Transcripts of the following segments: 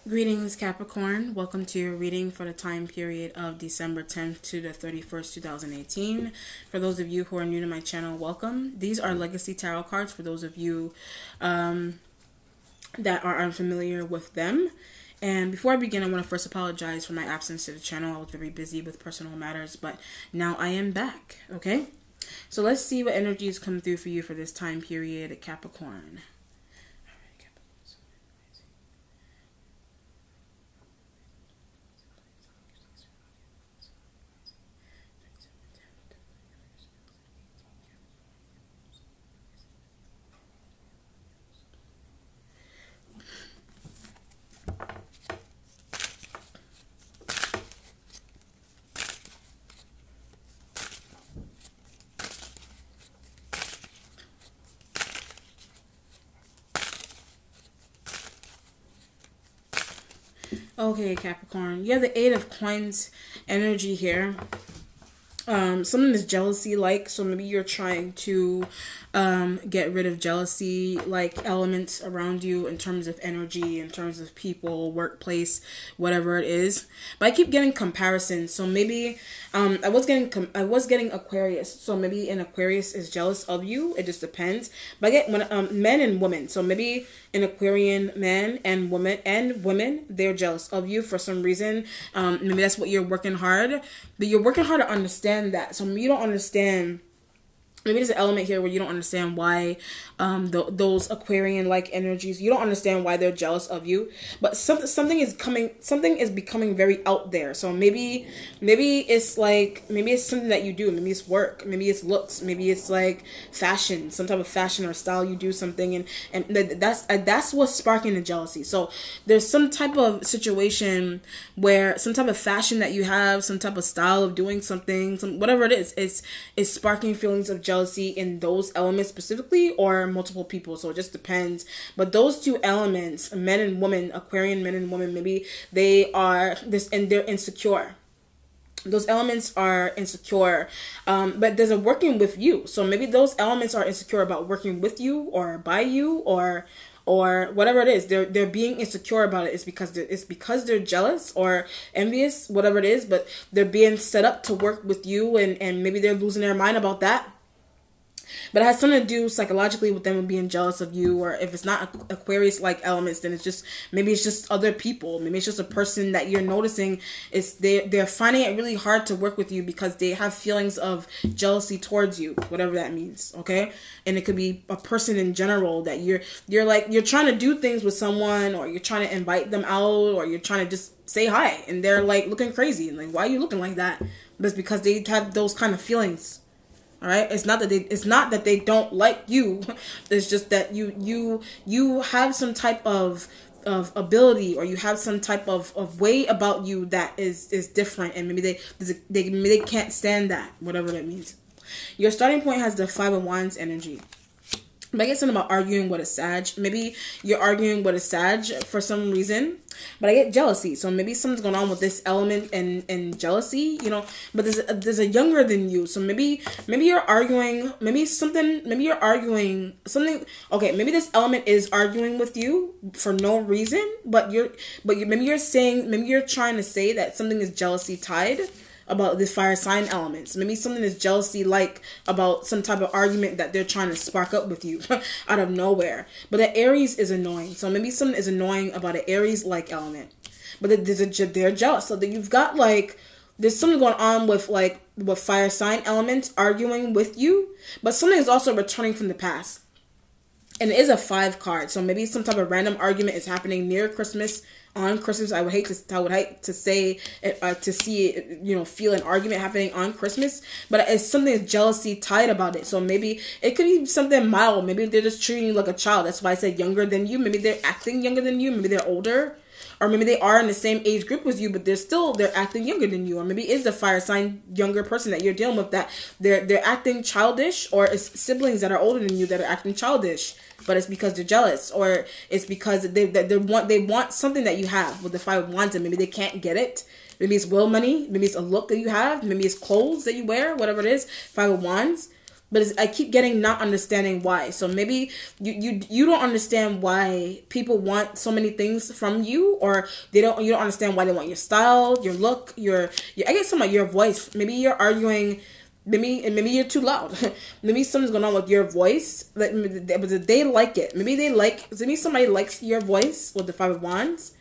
Greetings, Capricorn. Welcome to your reading for the time period of December 10th to the 31st, 2018. For those of you who are new to my channel, welcome. These are legacy tarot cards for those of you that are unfamiliar with them. And before I begin, I want to first apologize for my absence to the channel. I was very busy with personal matters, but now I am back, okay? So let's see what energies come through for you for this time period, Capricorn. Okay, Capricorn. You have the Eight of Coins energy here. Something is jealousy like, so maybe you're trying to get rid of jealousy like elements around you in terms of energy, in terms of people, workplace, whatever it is. But I keep getting comparisons, so maybe I was getting Aquarius, so maybe an Aquarius is jealous of you. It just depends. But I get men and women, so maybe an Aquarian man and women, they're jealous of you for some reason. Maybe that's what you're working hard, but you're working hard to understand that. So maybe you don't understand. Maybe there's an element here where you don't understand why those Aquarian-like energies, you don't understand why they're jealous of you. But something is becoming very out there. So maybe it's something that you do. Maybe it's work. Maybe it's looks. Maybe it's like fashion, some type of fashion or style. You do something, and that's what's sparking the jealousy. So there's some type of situation where some type of fashion that you have, some type of style of doing something, whatever it is sparking feelings of jealousy in those elements specifically, or multiple people. So it just depends. But those two elements, men and women, Aquarian men and women, maybe they are this and they're insecure. Those elements are insecure, but there's a working with you. So maybe those elements are insecure about working with you or by you or whatever it is. They're being insecure about it. It's because they're jealous or envious, whatever it is, but they're being set up to work with you, and maybe they're losing their mind about that. But it has something to do psychologically with them being jealous of you, or if it's not Aquarius-like elements, then it's just other people. Maybe it's just a person that you're noticing is they're finding it really hard to work with you because they have feelings of jealousy towards you, whatever that means. Okay, and it could be a person in general that you're trying to do things with someone, or you're trying to invite them out, or you're trying to just say hi, and they're like looking crazy and like, why are you looking like that? But it's because they have those kind of feelings. All right, it's not that they don't like you. It's just that you have some type of ability, or you have some type of way about you that is different, and maybe they can't stand that, whatever that means. Your starting point has the Five of Wands energy. But I get something about arguing with a Sag. Maybe you're arguing with a Sag for some reason. But I get jealousy. So maybe something's going on with this element and jealousy, you know. But there's a younger than you. So maybe you're arguing. Maybe you're arguing something. Okay, maybe this element is arguing with you for no reason. But maybe you're trying to say that something is jealousy tied about the fire sign elements. Maybe something is jealousy like about some type of argument that they're trying to spark up with you out of nowhere. But the Aries is annoying. So maybe something is annoying about an Aries like element. But they're jealous. So that you've got there's something going on with fire sign elements arguing with you, but something is also returning from the past. And it is a 5 card. So maybe some type of random argument is happening near Christmas, on Christmas. I would hate to say to see it, you know, feel an argument happening on Christmas, but it's something jealousy tied about it. So maybe it could be something mild. Maybe they're just treating you like a child. That's why I said younger than you. Maybe they're acting younger than you. Maybe they're older. Or maybe they are in the same age group as you, but they're acting younger than you. Or maybe it's the fire sign younger person that you're dealing with that they're acting childish, or it's siblings that are older than you that are acting childish. But it's because they're jealous, or it's because they want something that you have with the Five of Wands, and maybe they can't get it. Maybe it's will money, maybe it's a look that you have, maybe it's clothes that you wear, whatever it is. Five of Wands. But I keep getting not understanding why. So maybe you don't understand why people want so many things from you, or you don't understand why they want your style, your look, I guess some of your voice. Maybe you're arguing. Maybe you're too loud. Maybe something's going on with your voice. But they like it. Maybe somebody likes your voice with the Five of Wands.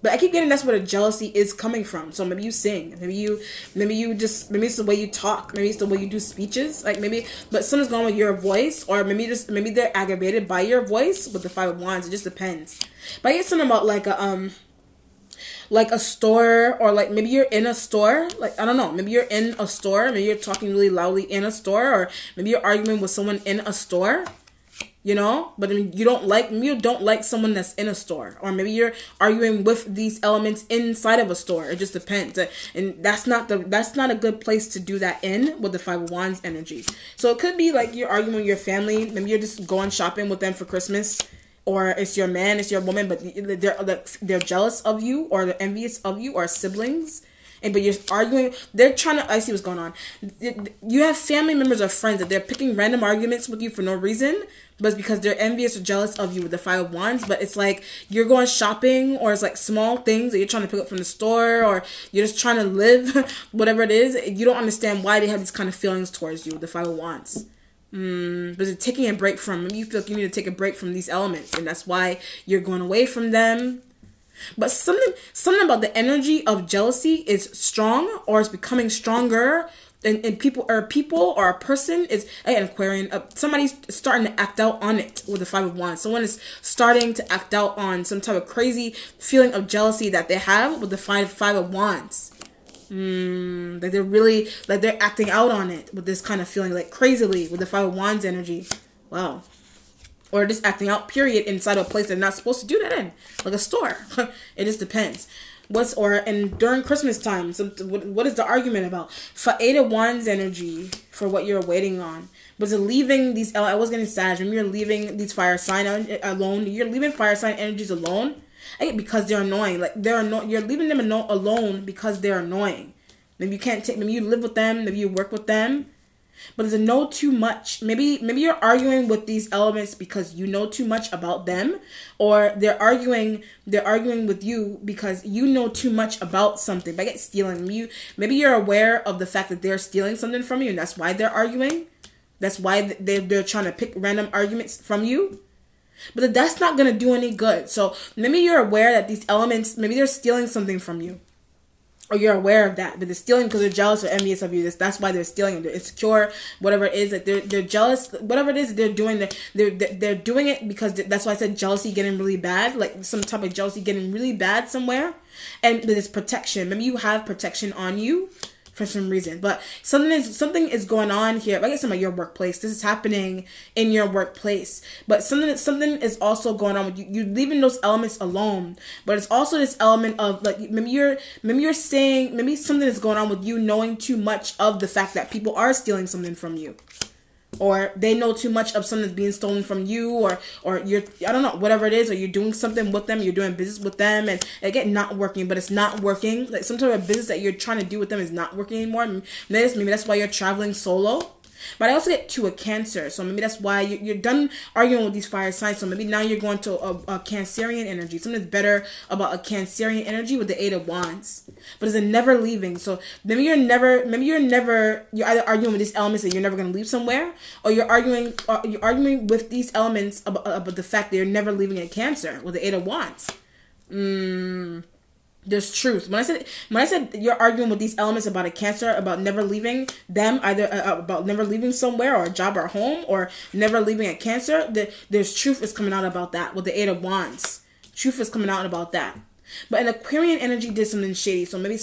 But I keep getting that's where the jealousy is coming from. So maybe you sing. Maybe it's the way you talk. Maybe it's the way you do speeches. But something's going on with your voice, or maybe they're aggravated by your voice with the Five of Wands. It just depends. But I get something about like a store, or like maybe you're in a store. Like, I don't know. Maybe you're in a store. Maybe you're talking really loudly in a store, or maybe you're arguing with someone in a store. You know, but you don't like someone that's in a store, or maybe you're arguing with these elements inside of a store. It just depends, and that's not a good place to do that in with the Five of Wands energy. So it could be like you're arguing with your family. Maybe you're just going shopping with them for Christmas, or it's your man, it's your woman, but they're jealous of you, or they're envious of you, or siblings. But you're arguing, they're trying to, I see what's going on. You have family members or friends that they're picking random arguments with you for no reason, but it's because they're envious or jealous of you with the Five of Wands. But it's like you're going shopping, or it's like small things that you're trying to pick up from the store, or you're just trying to live, whatever it is. You don't understand why they have these kind of feelings towards you with the Five of Wands. But it's taking a break from them. You feel like you need to take a break from these elements, and that's why you're going away from them. But something about the energy of jealousy is strong, or it's becoming stronger, and people or a person is an Aquarian. Somebody's starting to act out on it with the Five of Wands. Someone is starting to act out on some type of crazy feeling of jealousy that they have with the Five of Wands. Like they're acting out on it with this kind of feeling, like crazily with the Five of Wands energy. Wow. Or just acting out, period, inside of a place they're not supposed to do that in, like a store. It just depends. And during Christmas time, what is the argument about? For Eight of Wands energy, for what you're waiting on, was it leaving these? I was getting sad. When you're leaving these fire sign alone, you're leaving fire sign energies alone, because they're annoying. Like you're leaving them alone because they're annoying. Maybe you can't take. Maybe you live with them. Maybe you work with them. But it's a know too much. Maybe you're arguing with these elements because you know too much about them, or they're arguing with you because you know too much about something. By stealing, maybe you're aware of the fact that they're stealing something from you, and that's why they're arguing. That's why they're trying to pick random arguments from you. But that's not gonna do any good. So maybe you're aware that these elements, maybe they're stealing something from you. Or you're aware of that, but they're stealing because they're jealous or envious of you. That's why they're stealing. They're insecure, whatever it is that they're jealous. Whatever it is that they're doing, they're doing it because that's why I said jealousy getting really bad, like some type of jealousy getting really bad somewhere. And there's protection. Maybe you have protection on you for some reason, but something is going on here. I guess some of your workplace. This is happening in your workplace, but something is also going on with you. You're leaving those elements alone, but it's also this element of like maybe you're saying maybe something is going on with you knowing too much of the fact that people are stealing something from you. Or they know too much of something that's being stolen from you, or you're, I don't know, whatever it is, or you're doing something with them, you're doing business with them, and again, not working, but it's not working. Like some type of business that you're trying to do with them is not working anymore. Maybe that's why you're traveling solo. But I also get to a Cancer, so maybe that's why you're done arguing with these fire signs. So maybe now you're going to a Cancerian energy. Something's better about a Cancerian energy with the Eight of Wands, but it's a never leaving. So maybe you're either arguing with these elements that you're never going to leave somewhere, or you're arguing with these elements about the fact that you're never leaving a Cancer with the Eight of Wands. There's truth. When I said you're arguing with these elements about a Cancer, about never leaving them, either about never leaving somewhere or a job or home, or never leaving a Cancer, there's truth is coming out about that with the Eight of Wands. Truth is coming out about that. But an Aquarian energy did something shady. So maybe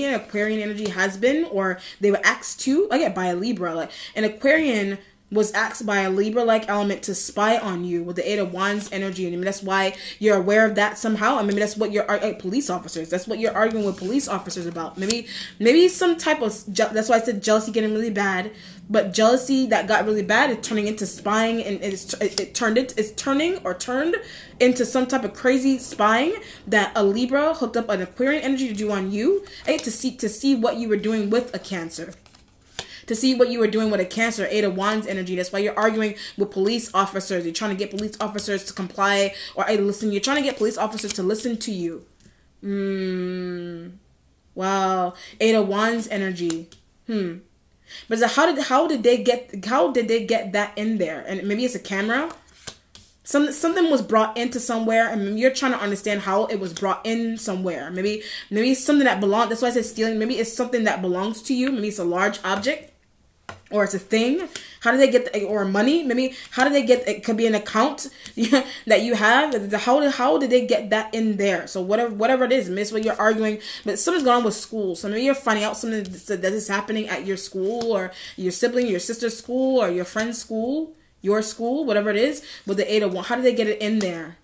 an Aquarian energy has been, or they were asked to, by a Libra. Like an Aquarian was asked by a Libra-like element to spy on you with the Eight of Wands energy. And maybe that's why you're aware of that somehow. And maybe that's what you're police officers. That's what you're arguing with police officers about. Maybe some type of, that's why I said jealousy getting really bad. But jealousy that got really bad is turning into spying, and it's turned into some type of crazy spying that a Libra hooked up an Aquarian energy to do on you, to see what you were doing with a Cancer. to see what you were doing with a Cancer, 8 of Wands energy. That's why you're arguing with police officers. You're trying to get police officers to comply, or hey, listen. You're trying to get police officers to listen to you. Wow, 8 of Wands energy. But how did they get that in there? And maybe it's a camera. Something was brought into somewhere, and you're trying to understand how it was brought in somewhere. Maybe it's something that belongs. That's why I said stealing. Maybe it's something that belongs to you. Maybe it's a large object, or it's a thing. How did they get or money? Maybe how did they get? It could be an account that you have. How did they get that in there? So whatever it is, miss what you're arguing. But something's going on with school. So maybe you're finding out something that is happening at your school, or your sibling, your sister's school, or your friend's school. Your school, whatever it is, with the 8 of Wands. How did they get it in there?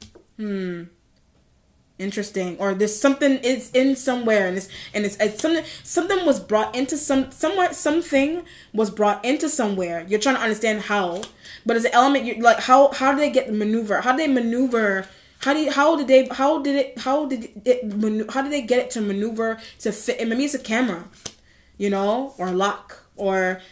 Interesting. Or there's something is in somewhere, and it's something was brought into somewhere. Something was brought into somewhere. You're trying to understand how, but as an element, you're like how do they get the maneuver? How do they maneuver? How did they get it to maneuver to fit? And maybe it's a camera, or a lock. Or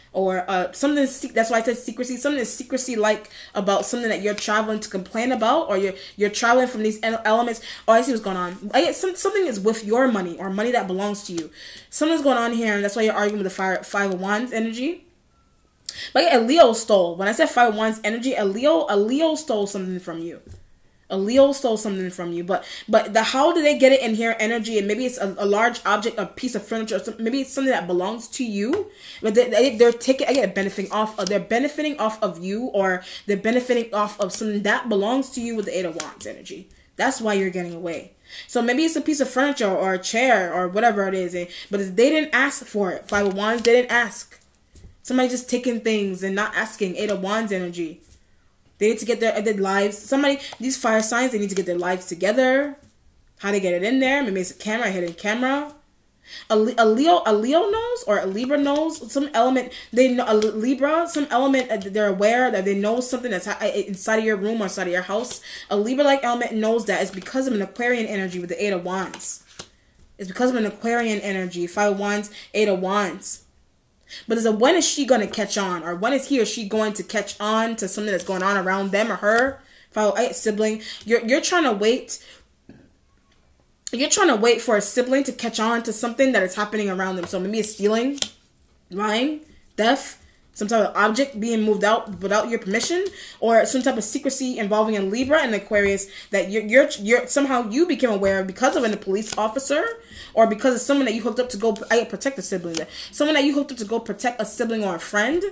something. That's why I said secrecy. Something is secrecy like about something that you're traveling to complain about, or you're traveling from these elements. Oh, I see what's going on. Something is with your money, or money that belongs to you. Something's going on here, and that's why you're arguing with the 5 of Wands energy. But yeah, a Leo stole. When I said 5 of Wands energy, a Leo stole something from you. A Leo stole something from you, but how do they get it in here energy? And maybe it's a large object, a piece of furniture, or maybe it's something that belongs to you. But they're taking, benefiting off of, they're benefiting off of you, or they're benefiting off of something that belongs to you with the 8 of Wands energy. That's why you're getting away. So maybe it's a piece of furniture or a chair or whatever it is, but they didn't ask for it. 5 of Wands, they didn't ask. Somebody just taking things and not asking. 8 of Wands energy. They need to get their lives. These fire signs, they need to get their lives together. How they get it in there? Maybe it's a camera, a hidden camera. A Leo knows, or a Libra knows some element. They know a Libra, some element. They're aware that they know something that's inside of your room or inside of your house. A Libra-like element knows that it's because of an Aquarian energy with the 8 of Wands. It's because of an Aquarian energy. 5 of Wands, 8 of Wands. But when is she going to catch on? Or when is he or she going to catch on to something that's going on around them or her? Sibling. You're trying to wait. You're trying to wait for a sibling to catch on to something that is happening around them. So maybe it's stealing, lying, theft, some type of object being moved out without your permission, or some type of secrecy involving a Libra and Aquarius that you're somehow you became aware of because of a police officer, or because of someone that you hooked up to go protect a sibling. Someone that you hooked up to go protect a sibling or a friend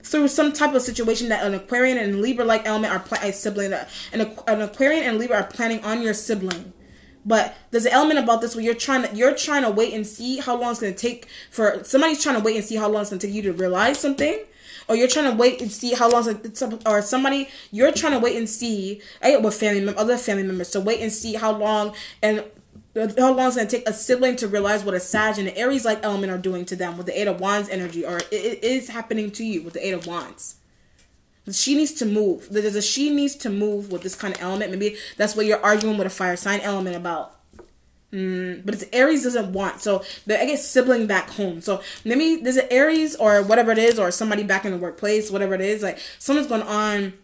through some type of situation that an Aquarian and Libra-like element are a sibling. An Aquarian and Libra are planning on your sibling. But there's an element about this where you're trying to wait and see how long it's going to take for somebody's trying to wait and see how long it's going to take you to realize something, or you're trying to wait and see how long you're trying to wait and see with other family members to wait and see how long it's going to take a sibling to realize what a Sag and an Aries-like element are doing to them with the 8 of Wands energy, or it is happening to you with the 8 of Wands. She needs to move. She needs to move with this kind of element. Maybe that's what you're arguing with a fire sign element about. But it's Aries doesn't want. So I get sibling back home. So maybe there's an Aries or whatever it is, or somebody back in the workplace, whatever it is. Like something's going on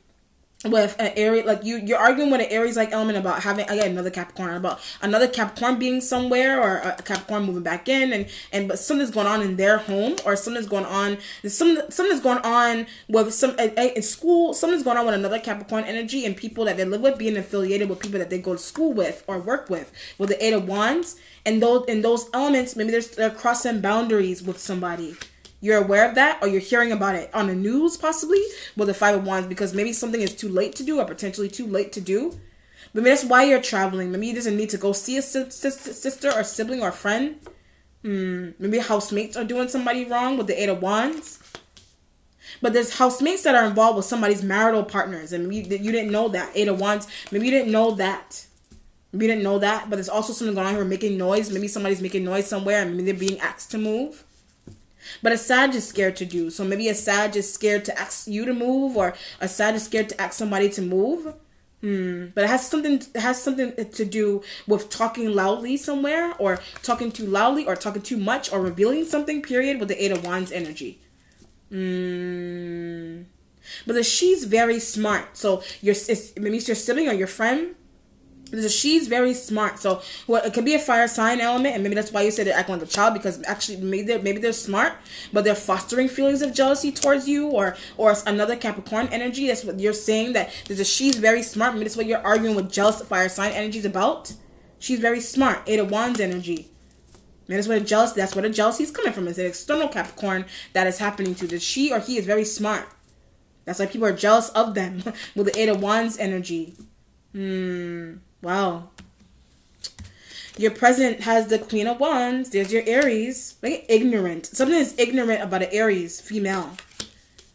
with an Aries, like you're arguing with an Aries-like element about having another Capricorn being somewhere, or a Capricorn moving back in, but something's going on in their home, or something's going on with in school. Something's going on with another Capricorn energy and people that they live with being affiliated with people that they go to school with or work with the 8 of Wands, and those elements, maybe they're crossing boundaries with somebody. You're aware of that, or you're hearing about it on the news, possibly, with the 5 of Wands, because maybe something is too late to do, or potentially too late to do. But maybe that's why you're traveling. Maybe you doesn't need to go see a sister or sibling or friend. Maybe housemates are doing somebody wrong with the 8 of Wands. But there's housemates that are involved with somebody's marital partners, and you didn't know that. 8 of Wands, maybe you didn't know that. Maybe you didn't know that, but there's also something going on here making noise. Maybe somebody's making noise somewhere, and maybe they're being asked to move. But a Sag is scared to do. So maybe a Sag is scared to ask you to move, or a Sag is scared to ask somebody to move. But it has something to do with talking loudly somewhere, or talking too loudly, or talking too much, or revealing something, period, with the Eight of Wands energy. But she's very smart. So maybe it's your sibling or your friend. She's very smart. So it could be a fire sign element, and maybe that's why you said they're acting like a child, because actually maybe they're smart, but they're fostering feelings of jealousy towards you, or another Capricorn energy. That's what you're saying, that she's very smart. Maybe that's what you're arguing with jealous fire sign energies about. She's very smart. Eight of Wands energy. And that's what a jealousy is coming from. It's an external Capricorn that is happening to. That she or he is very smart. That's why people are jealous of them with the Eight of Wands energy. Wow. Your present has the Queen of Wands. There's your Aries. Like ignorant. Something is ignorant about an Aries female.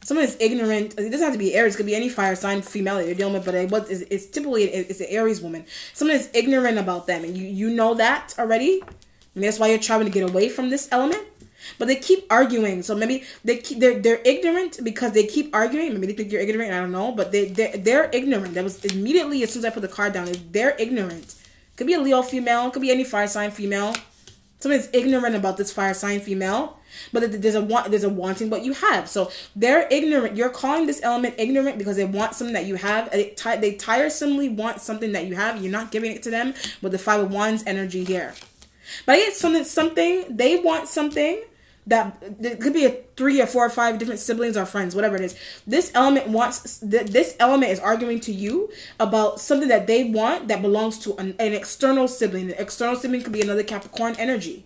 Someone is ignorant. It doesn't have to be Aries. It could be any fire sign female that you're dealing with, but it's typically it's an Aries woman. Someone is ignorant about them, and you know that already. And that's why you're trying to get away from this element. But they keep arguing. So maybe they're ignorant because they keep arguing. Maybe they think you're ignorant. I don't know. But they're ignorant. That was immediately as soon as I put the card down. They're ignorant. Could be a Leo female. Could be any fire sign female. Someone's ignorant about this fire sign female. But there's a wanting what you have. So they're ignorant. You're calling this element ignorant because they want something that you have. They tiresomely want something that you have. You're not giving it to them with the Five of Wands energy here. But I get something they want something that it could be 3 or 4 or 5 different siblings or friends, whatever it is. This element is arguing to you about something that they want that belongs to an external sibling. The external sibling could be another Capricorn energy.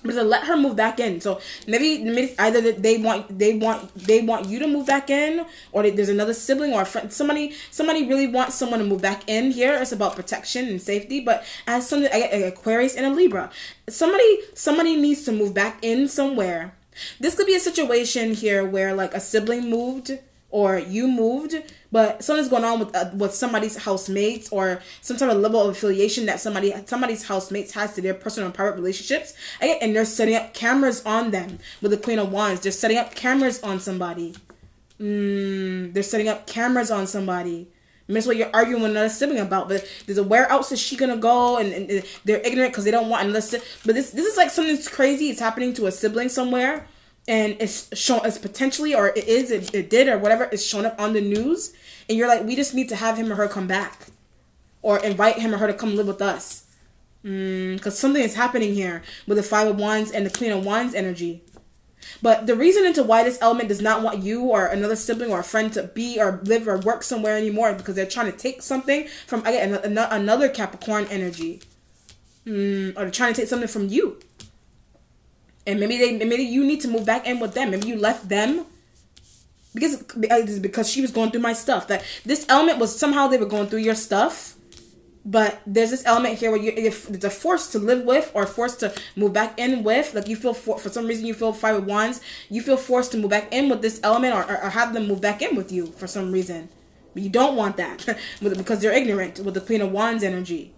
But to let her move back in. So maybe either they want you to move back in, or there's another sibling or a friend. Somebody really wants someone to move back in here. It's about protection and safety. But as something, I get an Aquarius and a Libra. Somebody needs to move back in somewhere. This could be a situation here where like a sibling moved or you moved, but something's going on with somebody's housemates, or some type of level of affiliation that somebody's housemates has to their personal and private relationships. And they're setting up cameras on them with the Queen of Wands. They're setting up cameras on somebody. They're setting up cameras on somebody. And that's what you're arguing with another sibling about. But there's a where else is she gonna go, and they're ignorant because they don't want another sibling. But this is like something that's crazy. It's happening to a sibling somewhere. And it's shown as potentially, or it did, or whatever, it's shown up on the news. And you're like, we just need to have him or her come back. Or invite him or her to come live with us. Because something is happening here with the Five of Wands and the Queen of Wands energy. But the reason into why this element does not want you or another sibling or a friend to be or live or work somewhere anymore is because they're trying to take something from, again, another Capricorn energy. Or they're trying to take something from you. And maybe you need to move back in with them. Maybe you left them because she was going through my stuff. That this element was somehow they were going through your stuff. But there's this element here where it's a force to live with or forced to move back in with. Like you feel for some reason you feel Five of Wands. You feel forced to move back in with this element or have them move back in with you for some reason. But you don't want that because they're ignorant with the Queen of Wands energy.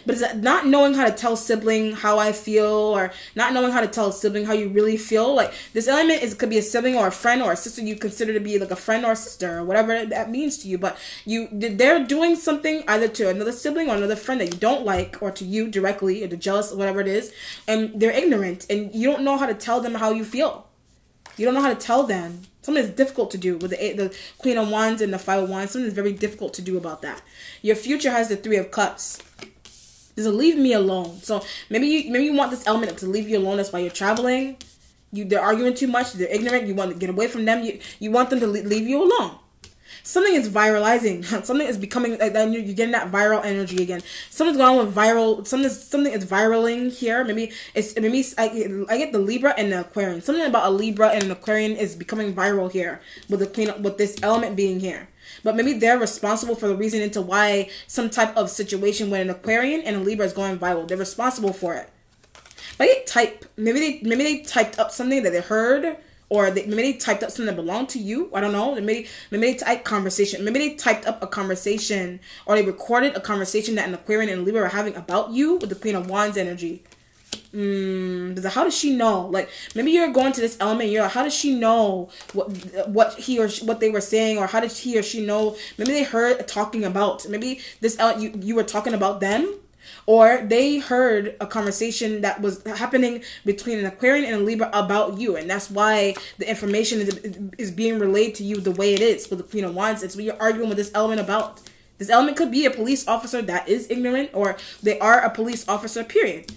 But it's not knowing how to tell sibling how I feel, or not knowing how to tell a sibling how you really feel. Like this element could be a sibling or a friend or a sister you consider to be like a friend or a sister or whatever that means to you. But they're doing something either to another sibling or another friend that you don't like, or to you directly, or to jealous, whatever it is. And they're ignorant, and you don't know how to tell them how you feel. You don't know how to tell them. Something is difficult to do with the Queen of Wands and the Five of Wands. Something is very difficult to do about that. Your future has the Three of Cups. Does it leave me alone? So maybe you want this element to leave you alone. That's why you're traveling. They're arguing too much. They're ignorant. You want to get away from them. You want them to leave you alone. Something is viralizing. Something is becoming like that. You're getting that viral energy again. Something's going on with viral. Something is viraling here. Maybe I get the Libra and the Aquarian. Something about a Libra and an Aquarian is becoming viral here with the Queen, with this element being here. But maybe they're responsible for the reason into why some type of situation when an Aquarian and a Libra is going viral. They're responsible for it. But maybe they typed up something that they heard, or maybe they typed up something that belonged to you. I don't know. Maybe they typed conversation. Maybe they typed up a conversation, or they recorded a conversation that an Aquarian and a Libra are having about you with the Queen of Wands energy. How does she know? Like, maybe you're going to this element, you're like, how does she know what what they were saying, or how did he or she know? Maybe they heard talking about, maybe this you were talking about them, or they heard a conversation that was happening between an Aquarian and a Libra about you, and that's why the information is being relayed to you the way it is with the Queen of Wands. It's what you're arguing with this element about. This element could be a police officer that is ignorant, or they are a police officer, period.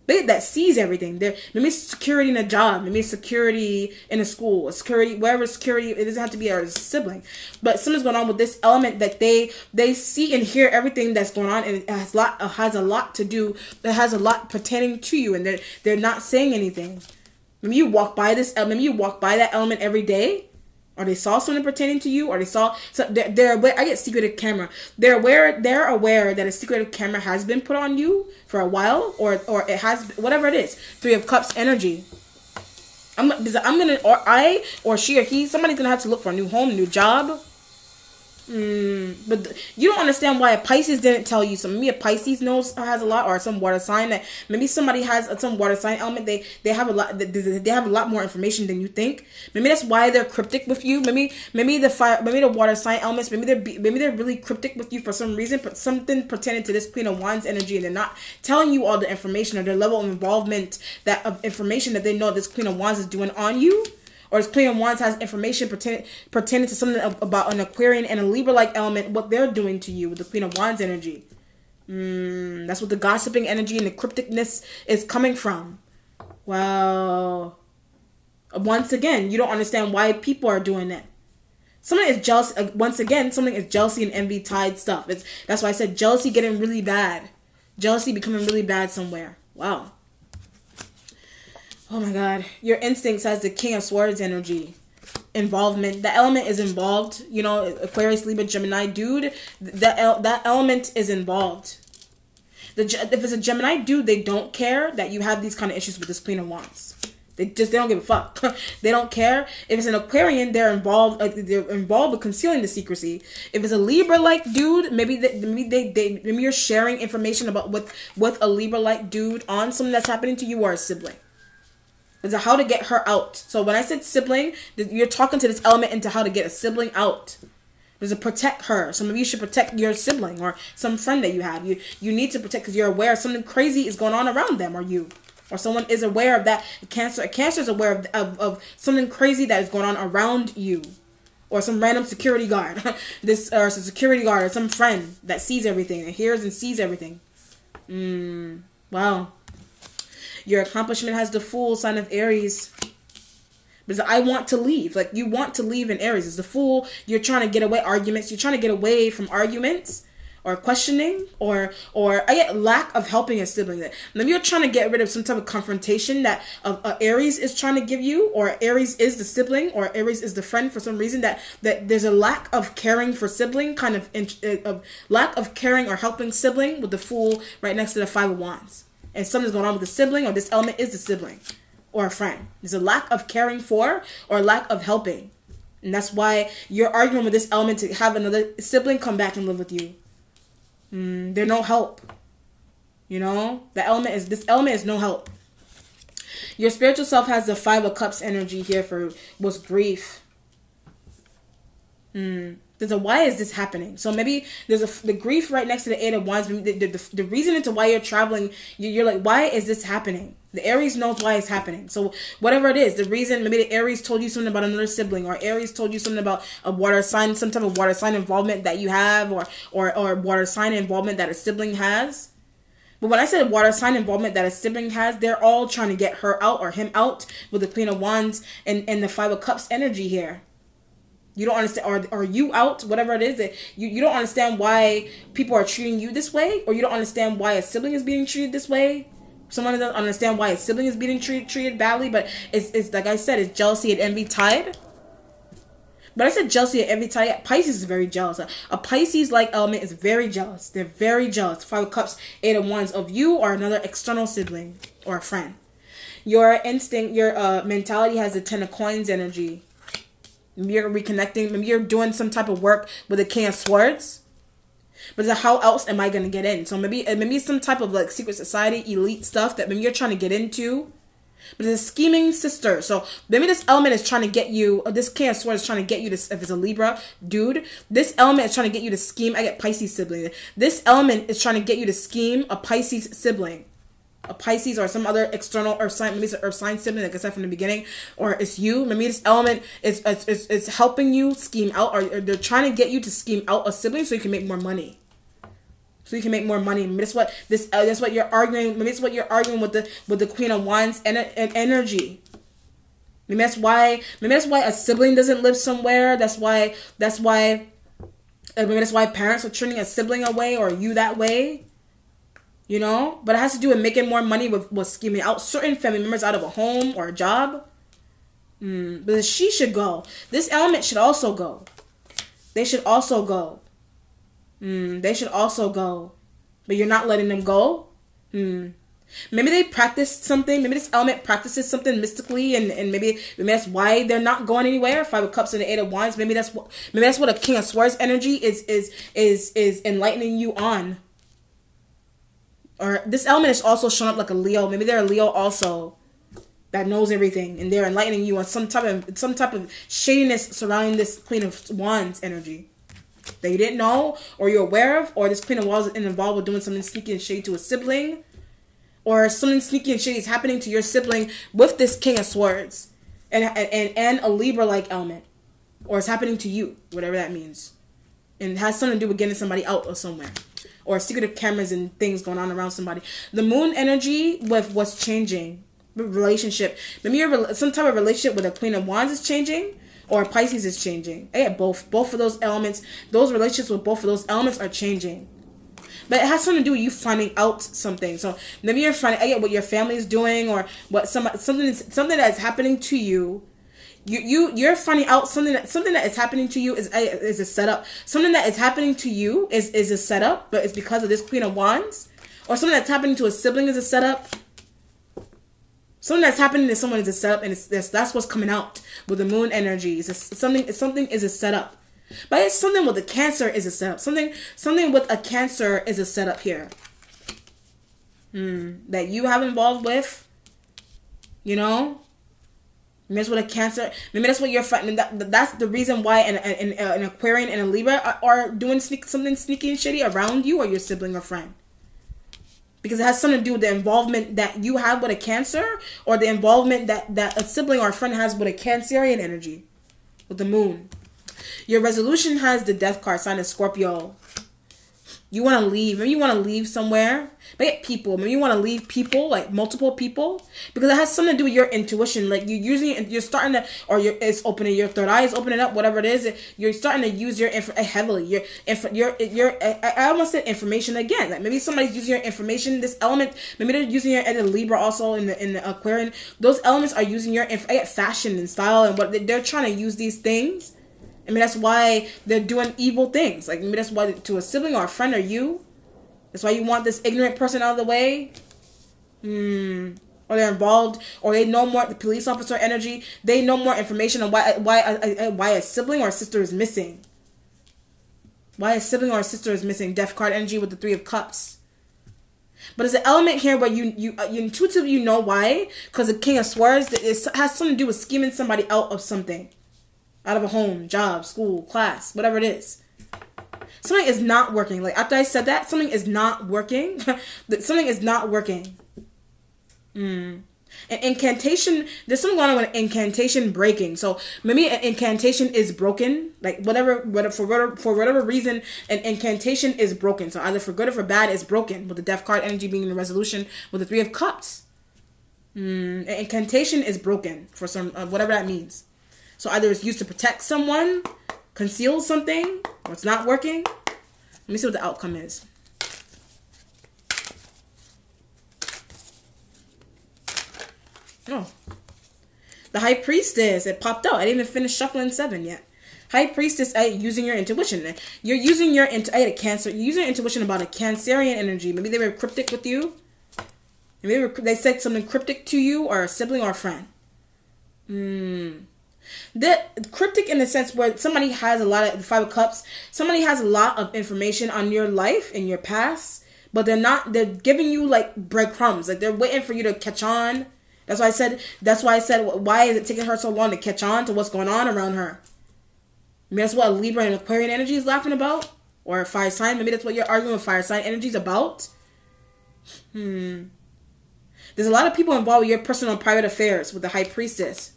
That sees everything. Maybe it's security in a job, maybe it's security in a school, security, wherever security, it doesn't have to be a sibling. But something's going on with this element that they see and hear everything that's going on, and it has a lot to do, it has a lot pertaining to you, and they're not saying anything. Maybe you walk by maybe you walk by that element every day, or they saw something pertaining to you, or they saw, so they're aware. I get secretive camera. They're aware that a secretive camera has been put on you for a while, or it has, whatever it is. 3 of Cups energy. Or she or he, somebody's gonna have to look for a new home, a new job. But you don't understand why a Pisces didn't tell you. So maybe a Pisces knows or has a lot, or some water sign that maybe somebody has some water sign element. They have a lot. They have a lot more information than you think. Maybe that's why they're cryptic with you. Maybe the water sign elements. Maybe they're really cryptic with you for some reason. But something pertaining to this Queen of Wands energy, and they're not telling you all the information or their level of involvement of information that they know this Queen of Wands is doing on you. Or this Queen of Wands has information pertaining to something about an Aquarian and a Libra-like element, what they're doing to you with the Queen of Wands energy. That's what the gossiping energy and the crypticness is coming from. Wow. Once again, you don't understand why people are doing that. Something is jealous. Once again, something is jealousy and envy tied stuff. That's why I said jealousy getting really bad. Jealousy becoming really bad somewhere. Wow. Oh my God. Your instincts has the King of Swords energy. Involvement. The element is involved. You know, Aquarius, Libra, Gemini, dude. That element is involved. If it's a Gemini dude, they don't care that you have these kind of issues with this Queen of Wands. They don't give a fuck. They don't care. If it's an Aquarian, they're involved. They're involved with concealing the secrecy. If it's a Libra-like dude, maybe you're sharing information about with a Libra-like dude on something that's happening to you, or a sibling. It's how to get her out. So when I said sibling, you're talking to this element into how to get a sibling out. There's a protect her. So maybe you should protect your sibling or some friend that you have. You need to protect because you're aware something crazy is going on around them, or you. Or someone is aware of that. Cancer is aware of something crazy that is going on around you. Or some random security guard. Or some security guard or some friend that sees everything and hears and sees everything. Wow. Your accomplishment has the Fool, sign of Aries. Because I want to leave. Like, you want to leave in Aries. It's the Fool. You're trying to get away arguments. You're trying to get away from arguments or questioning or I get lack of helping a sibling. Maybe you're trying to get rid of some type of confrontation that Aries is trying to give you, or Aries is the sibling, or Aries is the friend for some reason, that there's a lack of caring for sibling, kind of lack of caring or helping sibling with the Fool right next to the 5 of Wands. And something's going on with the sibling, or this element is the sibling or a friend. There's a lack of caring for or lack of helping. And that's why you're arguing with this element to have another sibling come back and live with you. They're no help. You know? This element is no help. Your spiritual self has the 5 of Cups energy here was grief. Why is this happening? So maybe there's the grief right next to the 8 of Wands. The reason into why you're traveling, you're like, why is this happening? The Aries knows why it's happening. So whatever it is, the reason, maybe the Aries told you something about another sibling, or Aries told you something about a water sign, some type of water sign involvement that you have, or water sign involvement that a sibling has. But when I said water sign involvement that a sibling has, they're all trying to get her out or him out with the Queen of Wands and the 5 of Cups energy here. You don't understand, or you out, whatever it is, that you don't understand why people are treating you this way, or you don't understand why a sibling is being treated this way. Someone doesn't understand why a sibling is being treated badly, but it's like I said, it's jealousy and envy tied. But I said jealousy and envy tied. Pisces is very jealous. A Pisces-like element is very jealous. They're very jealous. 5 of Cups, 8 of Wands of you or another external sibling or a friend. Your instinct, your mentality has the 10 of Coins energy. Maybe you're reconnecting. Maybe you're doing some type of work with the King of Swords. But how else am I going to get in? So maybe some type of like secret society, elite stuff that maybe you're trying to get into. But it's a scheming sister. So maybe this element is trying to get you, or this King of Swords is trying to get you to, if it's a Libra dude, this element is trying to get you to scheme. I get Pisces sibling. This element is trying to get you to scheme a Pisces sibling. A Pisces or some other external earth sign, maybe it's an earth sign sibling, like I said from the beginning, or it's you. Maybe this element is helping you scheme out, or they're trying to get you to scheme out a sibling so you can make more money. So you can make more money. Maybe that's what you're arguing. Maybe it's what you're arguing with the Queen of Wands and energy. Maybe that's why a sibling doesn't live somewhere. Maybe that's why parents are turning a sibling away or you that way. You know? But it has to do with making more money with scheming out certain family members out of a home or a job. But she should go. This element should also go. They should also go. They should also go. But you're not letting them go? Maybe they practiced something. Maybe this element practices something mystically, and maybe that's why they're not going anywhere. Five of Cups and the Eight of Wands. Maybe that's what a King of Swords energy is enlightening you on. Or this element is also showing up like a Leo. Maybe they're a Leo also that knows everything, and they're enlightening you on some type of shadiness surrounding this Queen of Wands energy that you didn't know, or you're aware of, or this Queen of Wands is involved with doing something sneaky and shady to a sibling, or something sneaky and shady is happening to your sibling with this King of Swords, and a Libra-like element, or it's happening to you, whatever that means, and it has something to do with getting somebody out of somewhere, or secretive cameras and things going on around somebody. The Moon energy with what's changing, relationship. Maybe some type of relationship with a Queen of Wands is changing, or Pisces is changing. I get both of those elements. Those relationships with both of those elements are changing. But it has something to do with you finding out something. So maybe you're finding out what your family is doing, or what something that's happening to you. You're finding out something that is happening to you is a setup. Something that is happening to you is a setup, but it's because of this Queen of Wands. Or something that's happening to a sibling is a setup. Something that's happening to someone is a setup, and that's what's coming out with the Moon energy. Something is a setup, but it's something with a Cancer is a setup. Something with a Cancer is a setup here. That you have involved with, you know. Maybe that's what a Cancer. Maybe that's what you're fighting. That's the reason why an Aquarian and a Libra are doing something sneaky and shady around you or your sibling or friend. Because it has something to do with the involvement that you have with a Cancer, or the involvement that a sibling or a friend has with a Cancerian energy, with the Moon. Your resolution has the Death card, sign of Scorpio. You want to leave. Maybe you want to leave somewhere. Maybe people. Maybe you want to leave people, like multiple people, because it has something to do with your intuition. Like you're starting to, or it's opening, your third eye is opening up, whatever it is. You're starting to use your heavily. I almost said information again. Like maybe somebody's using your information. This element, maybe they're using your, and the Libra also in the Aquarian. Those elements are using your fashion and style, and what they're trying to use these things. I mean, that's why they're doing evil things. Like, maybe that's why to a sibling or a friend or you. That's why you want this ignorant person out of the way. Or they're involved, or they know more, the police officer energy. They know more information on why a sibling or a sister is missing. Why a sibling or a sister is missing. Death card energy with the Three of Cups. But there's an element here where you intuitively know why. Because the King of Swords, it has something to do with scheming somebody out of something. Out of a home, job, school, class, whatever it is. Something is not working. Like, after I said that, something is not working. Something is not working. An incantation, there's something going on with an incantation breaking. So, maybe an incantation is broken. Like, for whatever reason, an incantation is broken. So, either for good or for bad, it's broken. With the Death card energy being in the resolution with the Three of Cups. An incantation is broken for some, whatever that means. So either it's used to protect someone, conceal something, or it's not working. Let me see what the outcome is. Oh. The High Priestess. It popped out. I didn't even finish shuffling 7 yet. High Priestess, using your intuition. You're using your I had a Cancer. You're using your intuition about a Cancerian energy. Maybe they were cryptic with you. Maybe they said something cryptic to you, or a sibling or a friend. The cryptic in the sense where somebody has a lot of, the Five of Cups, somebody has a lot of information on your life and your past, but they're giving you like breadcrumbs. Like they're waiting for you to catch on. That's why I said, why is it taking her so long to catch on to what's going on around her? Maybe that's what a Libra and Aquarian energy is laughing about. Or a fire sign. Maybe that's what you're arguing with fire sign energies about. There's a lot of people involved with your personal and private affairs with the High Priestess.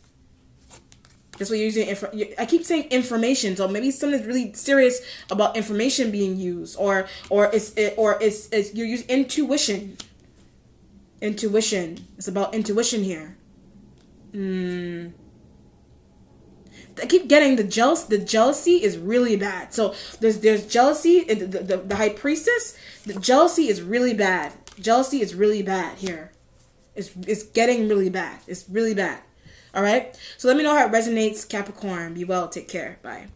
That's what you're using. I keep saying information, so maybe something's really serious about information being used, or it's you use intuition. Intuition. It's about intuition here. I keep getting the jealousy is really bad. So there's jealousy. The High Priestess. The jealousy is really bad. Jealousy is really bad here. It's getting really bad. It's really bad. All right. So let me know how it resonates, Capricorn. Be well. Take care. Bye.